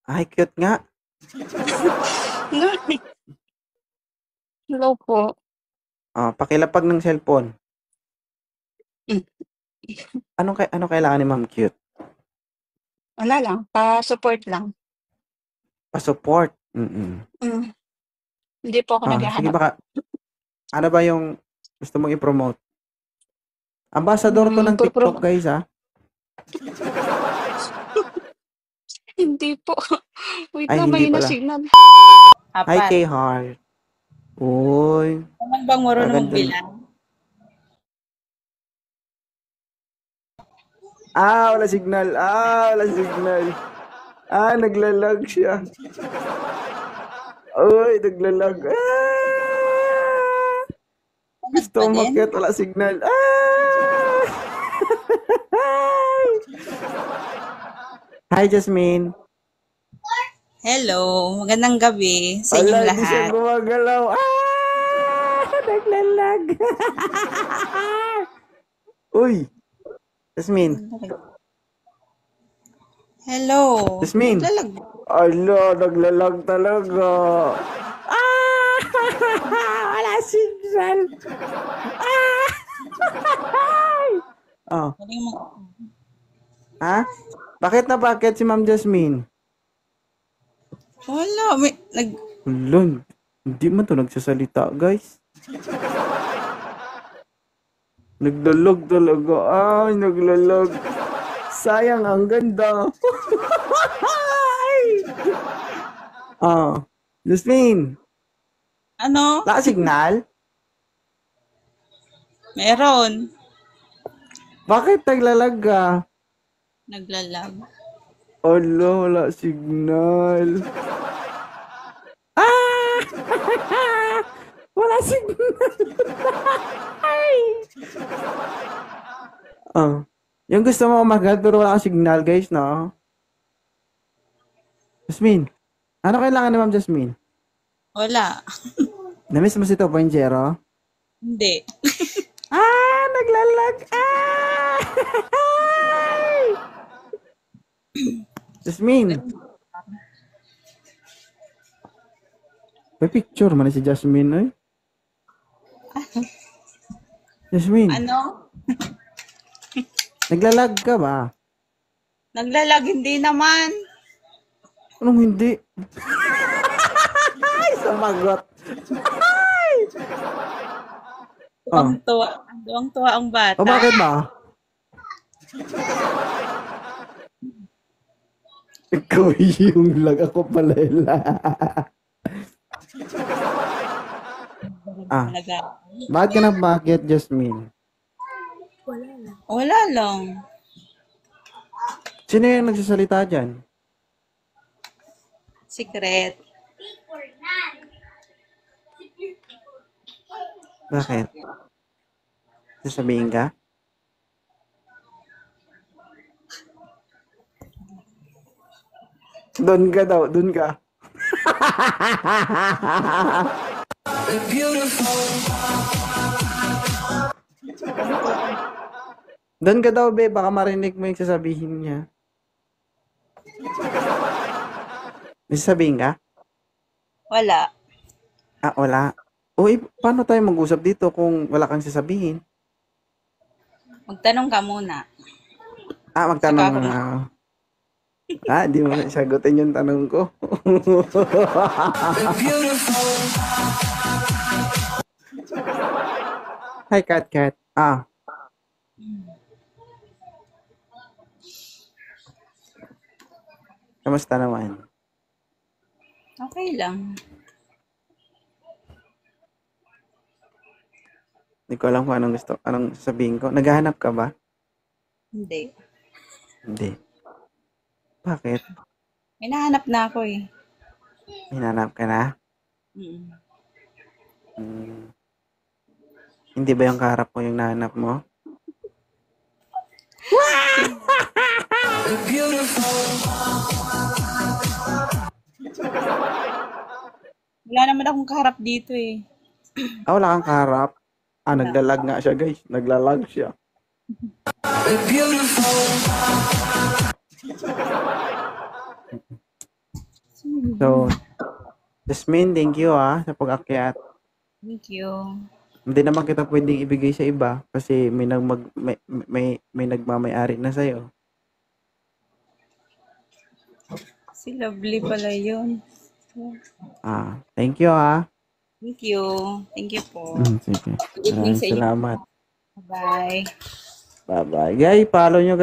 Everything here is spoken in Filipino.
Ay, cute nga. Hello po. Pakilapag ng cellphone. Hmm, Ano kailangan ni Ma'am Cute? wala lang, pa-support lang. Pa-support. Mm. Hmm, hindi po ako Sige naghahanap. baka ano ba yung gusto mong i-promote? Ambassador to ng Puro-puro TikTok, guys, ah. hindi po. Wait Ay, lang, hindi mahina pala. signal. Hi, Apat. K-Heart. Uy, Naman bang marunong maganda. magbilang? Wala signal. Wala signal. Naglalag siya. Uy, naglalag. Gusto Pa mo din? makyat, wala signal. Hi, Jasmine. Hello, magandang gabi sa inyong Ala, hindi siya lahat. gumagalaw. Naglalag. Uy, Jasmine. Hello. Jasmine. Naglalag. Ala, naglalag talaga. Wala signal. Oh, Galing mo. Bakit si Ma'am Jasmine? Wala. May, Ulun, hindi man to nagsasalita, guys. Naglalag talaga. Naglalag. Sayang, ang ganda. Jasmine, ano? wala signal? Meron. Bakit naglalag ka? Naglalag. Ala, wala signal. Wala signal. Yung gusto mo umagat pero wala kang signal, guys, no? Jasmine, ano kailangan ni Ma'am Jasmine? Wala. Namiss mo si 2.0? Hindi. Naglalag. Jasmine. May picture man si Jasmine, eh. Jasmine, Ano? naglalag ka ba? Naglalag hindi naman. Anong hindi? Sumagot. Ang tuwa ang bata. Bakit ba? Ikaw yung lag, ako pala ila. Talaga. Bakit ka bakit, Jasmine? Wala lang. Sino yung nagsasalita dyan? Secret. Bakit? Sasabihin ka? Doon ka daw, doon ka. Doon ka daw, be. Baka marinig mo yung sasabihin niya. May sasabihin ka? Wala. Wala. Uy, paano tayo mag-usap dito kung wala kang sasabihin? Magtanong ka muna. Magtanong Saka na. Di mo na sagutin yung tanong ko. Hi, Kat. Kamusta naman? Okay lang. Hindi ko alam kung anong sasabihin ko. Naghahanap ka ba? Hindi. Hindi. Bakit? Hinahanap na ako eh. Hinanap ka na? Mm. Hindi ba yung kaharap mo yung nahanap mo? Wala naman akong kaharap dito eh. Wala kang kaharap? Naglalag nga siya, guys. Naglalag siya. So, Jasmine, thank you sa pag-akyat. Thank you. Hindi naman kita pwedeng ibigay sa iba kasi may nagmamay-ari na sa'yo. Si Lovely pala yun. Thank you Thank you. Thank you po. Sige. Good evening sa inyo. Salamat. Bye. Bye-bye. Guys, follow nyo